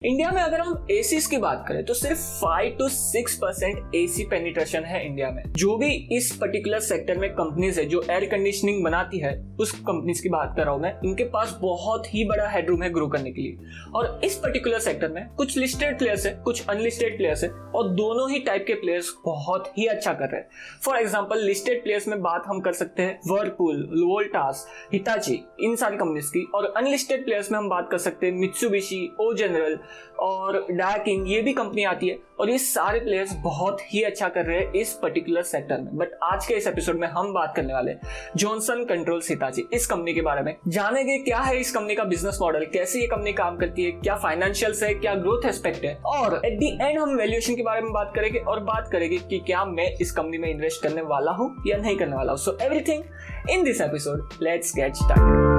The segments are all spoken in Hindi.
इंडिया में अगर हम एसीज की बात करें तो सिर्फ 5 to 6% एसी पेनिट्रेशन है इंडिया में। जो भी इस पर्टिकुलर सेक्टर में कंपनीज है जो एयर कंडीशनिंग बनाती है, उस कंपनीज की बात कर रहा हूं मैं, इनके पास बहुत ही बड़ा हेडरूम है ग्रो करने के लिए। और इस पर्टिकुलर सेक्टर में कुछ लिस्टेड प्लेयर्स है, कुछ अनलिस्टेड प्लेयर्स है, और दोनों ही टाइप के प्लेयर्स बहुत ही अच्छा कर रहे हैं। फॉर एग्जाम्पल लिस्टेड प्लेयर्स में बात हम कर सकते हैं वर्लपूल, वोल्टास, हिताची, इन सारी कंपनीज की। और अनलिस्टेड प्लेयर्स में हम बात कर सकते हैं मित्सुबिशी, ओ जनरल और डायकिन, ये भी कंपनी आती है। और ये सारे प्लेयर्स बहुत ही अच्छा कर रहे हैं इस पर्टिकुलर सेक्टर में। बट आज के इस एपिसोड में हम बात करने वाले जॉनसन कंट्रोल्स हिताची, इस कंपनी के बारे में जानेंगे। क्या है इस कंपनी का बिजनेस मॉडल, कैसे ये कंपनी काम करती है, क्या फाइनेंशियल्स है, क्या ग्रोथ एस्पेक्ट है, और एट द एंड हम वैल्यूएशन के बारे में बात करेंगे और बात करेंगे कि क्या मैं इस कंपनी में इन्वेस्ट करने वाला हूं या नहीं करने वाला हूं। So everything in this episode, let's get started.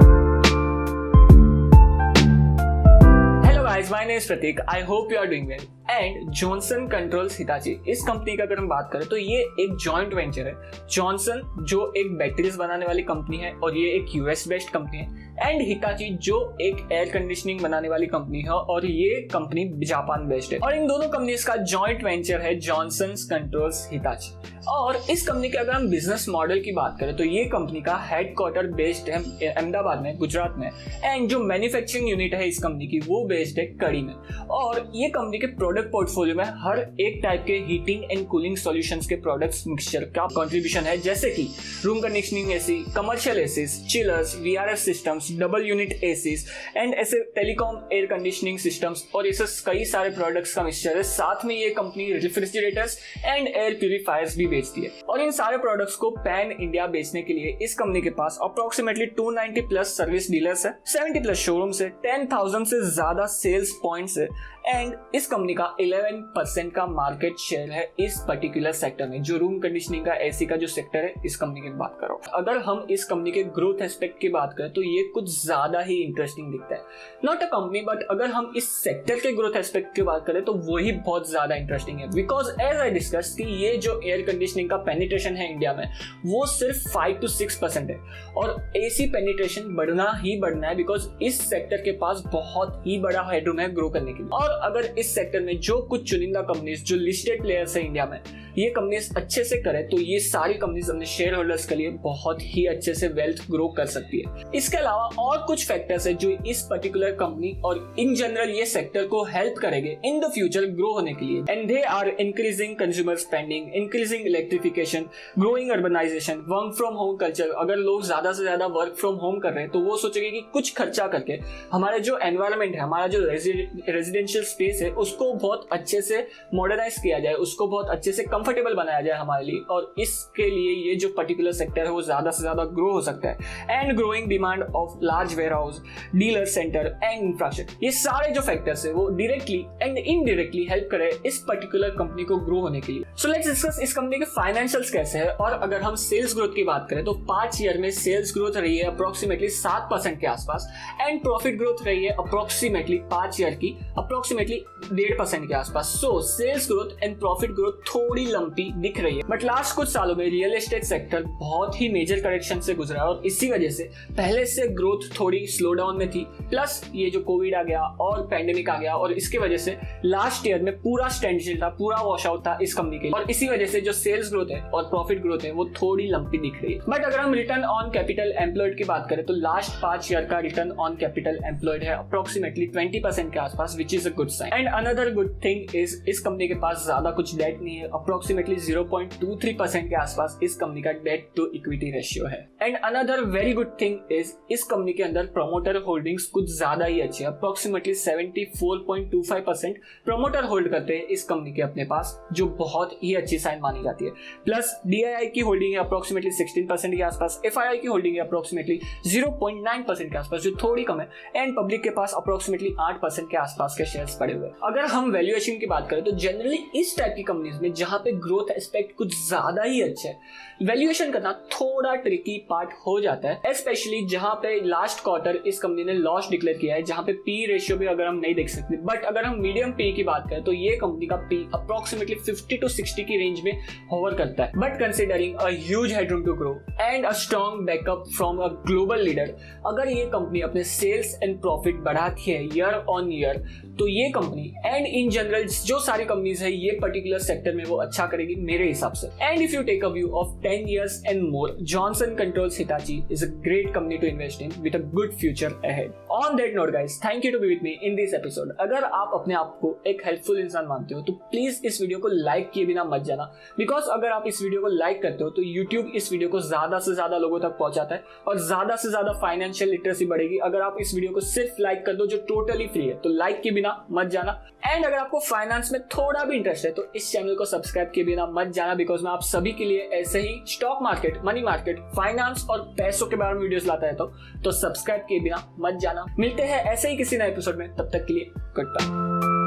My name is Pratik. I hope you are doing well. And Johnson controls Hitachi, इस कंपनी का अगर हम बात करें तो ये एक जॉइंट वेंचर है। जॉनसन जो एक बैटरीज बनाने वाली कंपनी है और ये एक यूएस बेस्ड कंपनी है, एंड हिताची जो एक एयर कंडीशनिंग बनाने वाली कंपनी है और ये कंपनी जापान बेस्ड है। और इन दोनों कंपनीज का जॉइंट वेंचर है जॉनसन कंट्रोल्स हिताची। और इस कंपनी के अगर हम बिजनेस मॉडल की बात करें तो ये कंपनी का हेडक्वार्टर बेस्ड है अहमदाबाद में, गुजरात में, एंड जो मैन्युफैक्चरिंग यूनिट है इस कंपनी की वो बेस्ड है कड़ी में। और ये कंपनी के प्रोडक्ट पोर्टफोलियो में हर एक टाइप के हीटिंग एंड कूलिंग सॉल्यूशंस के प्रोडक्ट्स मिक्सचर का कंट्रीब्यूशन है, जैसे कि room conditioning AC, commercial ACs, chillers, VRF systems, double unit ACs, and ऐसे टेलीकॉम एयर कंडीशनिंग सिस्टम्स, और ऐसे कई सारे प्रोडक्ट्स का मिक्सचर है। साथ में ये company refrigerators and air purifiers भी बेचती है। और इन सारे प्रोडक्ट्स को पैन इंडिया बेचने के लिए इस कंपनी के पास अप्रोक्सीमेटली 290 प्लस सर्विस डीलर्स है, 70 प्लस शोरूम्स है, 10,000 से ज्यादा सेल्स पॉइंट्स है, एंड इस कंपनी का 11% का मार्केट शेयर है इस पर्टिकुलर सेक्टर में। जो रूम कंडीशनिंग का एसी का जो सेक्टर है, इस कंपनी की बात करो। अगर हम इस कंपनी के ग्रोथ एस्पेक्ट की बात करें तो ये कुछ ज्यादा ही इंटरेस्टिंग दिखता है। नॉट अ कंपनी, बट अगर हम इस सेक्टर के ग्रोथ एस्पेक्ट की बात करें तो वही बहुत ज्यादा इंटरेस्टिंग है। बिकॉज एज आई डिस्कस कि ये जो एयर कंडीशनिंग का पेनिट्रेशन है इंडिया में वो सिर्फ 5 to 6% है, और एसी पेनिट्रेशन बढ़ना ही बढ़ना है बिकॉज इस सेक्टर के पास बहुत ही बड़ा हेडरूम है ग्रो करने के लिए। और अगर इस सेक्टर में जो कुछ चुनिंदा कंपनीज जो लिस्टेड प्लेयर्स है इंडिया में, ये कंपनीज अच्छे से करे तो ये सारी कंपनीज अपने शेयर होल्डर्स के लिए बहुत ही अच्छे से वेल्थ ग्रो कर सकती है। इसके अलावा और कुछ फैक्टर्स है जो इस पर्टिकुलर कंपनी और इन जनरल ये सेक्टर को हेल्प करेंगे इन द फ्यूचर ग्रो होने के लिए, and they are increasing consumer spending, increasing electrification, growing urbanisation, work from home culture. अगर लोग ज्यादा से ज्यादा वर्क फ्रॉम होम कर रहे हैं तो वो सोचेंगे कि कुछ खर्चा करके हमारा जो एनवायरमेंट है, हमारा जो रेजिडेंशियल स्पेस है, उसको बहुत अच्छे से मॉडर्नाइज किया जाए, उसको बहुत अच्छे से कंफर्टेबल बनाया जाए हमारे लिए। और इसके लिए ये जो पर्टिकुलर सेक्टर है वो ज्यादा से ज्यादा ग्रो हो सकता है। And growing demand of large warehouse, dealer centre and infrastructure, ये सारे जो फैक्टर्स है वो डायरेक्टली एंड इनडायरेक्टली हेल्प करे इस पर्टिकुलर कंपनी को ग्रो होने के लिए। सो लेट्स डिस्कस इस कंपनी के फाइनेंशियल्स कैसे है। और अगर हम सेल्स ग्रोथ की बात करें तो 5 ईयर में सेल्स ग्रोथ रही है अप्रोक्सीमेटली 7% के आसपास, एंड प्रॉफिट ग्रोथ रही है अप्रोक्सीमेटली 5 ईयर की अप्रोक्सीमेटली 1.5% के आसपास। So sales growth and profit growth थोड़ी लंपी दिख रही है। बट लास्ट कुछ सालों में रियल एस्टेट सेक्टर बहुत ही मेजर करेक्शन से गुजरा और इसी वजह से पहले से ग्रोथ थोड़ी स्लो डाउन में थी। प्लस ये जो कोविड आ गया और पैंडेमिक आ गया, और इसकी वजह से लास्ट ईयर में पूरा स्टैंडस्टिल था, पूरा वॉश आउट था इस कंपनी के, और इसी वजह से जो सेल्स ग्रोथ है और प्रॉफिट ग्रोथ है वो थोड़ी लंपी दिख रही है। बट अगर हम रिटर्न ऑन कैपिटल एम्प्लॉयड की बात करें तो लास्ट 5 ईयर का रिटर्न ऑन कैपिटल एम्प्लॉयड है अप्रोक्सीमेटली 20% के आसपास, which is a good sign. And another good thing is इस कंपनी के पास ज्यादा कुछ डेट नहीं है, अप्रोक्सीमेटली 0.23% के आसपास इस कंपनी का डेट टू इक्विटी रेशियो है। And another very good thing is इस कंपनी के अंदर प्रोमोटर होल्डिंग्स कुछ ज्यादा ही अच्छे, अप्रोक्सीमेटली 74.25% प्रोमोटर होल्ड करते हैं इस कंपनी के अपने पास, जो बहुत ही अच्छी साइन मानी जाती है। प्लस डीआईआई की होल्डिंग है अप्रोक्सीमेटली 16% के आसपास, एफआईआई की होल्डिंग है अप्रोक्सीमेटली 0.9% के आसपास, जो थोड़ी कम है, एंड पब्लिक के पास अप्रोक्सीमेटली 8% के आसपास के शेयर्स पड़े हुए। अगर हम वैल्यूएशन की बात करें तो जनरली इस टाइप की कंपनीज में जहां पे ग्रोथ एस्पेक्ट कुछ ज्यादा ही अच्छा है, वैल्यूएशन करना थोड़ा ट्रिकी पार्ट हो जाता है, स्पेशली जहां पे लास्ट क्वार्टर इस कंपनी ने लॉस डिक्लेयर किया है, जहां पे पी रेशियो भी अगर हम नहीं देख सकते। बट अगर हम मीडियम पी की बात करें तो ये कंपनी का पी अप्रोक्सीमेटली 50 to 60 की रेंज में होवर करता है। But considering a huge headroom to grow and a strong backup from a global leader, अगर ये कंपनी अपने सेल्स एंड प्रॉफिट बढ़ाती है ईयर ऑन ईयर तो ये कंपनी एंड इन जनरल जो सारी कंपनीज है ये पर्टिकुलर सेक्टर में वो अच्छा करेगी मेरे हिसाब से। And if you take a view of 10 years and more, Johnson Controls Hitachi is a great company to invest in with a good future ahead. On that note guys, thank you to be with me in this episode. अगर आप अपने आप को एक हेल्पफुल इंसान मानते हो तो प्लीज इस वीडियो को लाइक किए बिना मत जाना, बिकॉज अगर आप इस वीडियो को लाइक करते हो तो यूट्यूब इस वीडियो को ज्यादा से ज्यादा लोगों तक पहुंचाता है और ज्यादा से ज्यादा फाइनेंशियल लिटरेसी बढ़ेगी अगर आप इस वीडियो को सिर्फ लाइक कर दो, जो टोटली फ्री है। तो लाइक किए बिना मत जाना। एंड अगर आपको फाइनेंस में थोड़ा भी इंटरेस्ट है तो इस चैनल को सब्सक्राइब किए बिना मत जाना, बिकॉज मैं आप सभी के लिए ऐसे ही stock market, money market, finance और पैसों के बारे में वीडियोस लाता रहता हूं। तो सब्सक्राइब किए बिना मत जाना। मिलते हैं ऐसे ही किसी नए एपिसोड में, तब तक के लिए गुड बाय।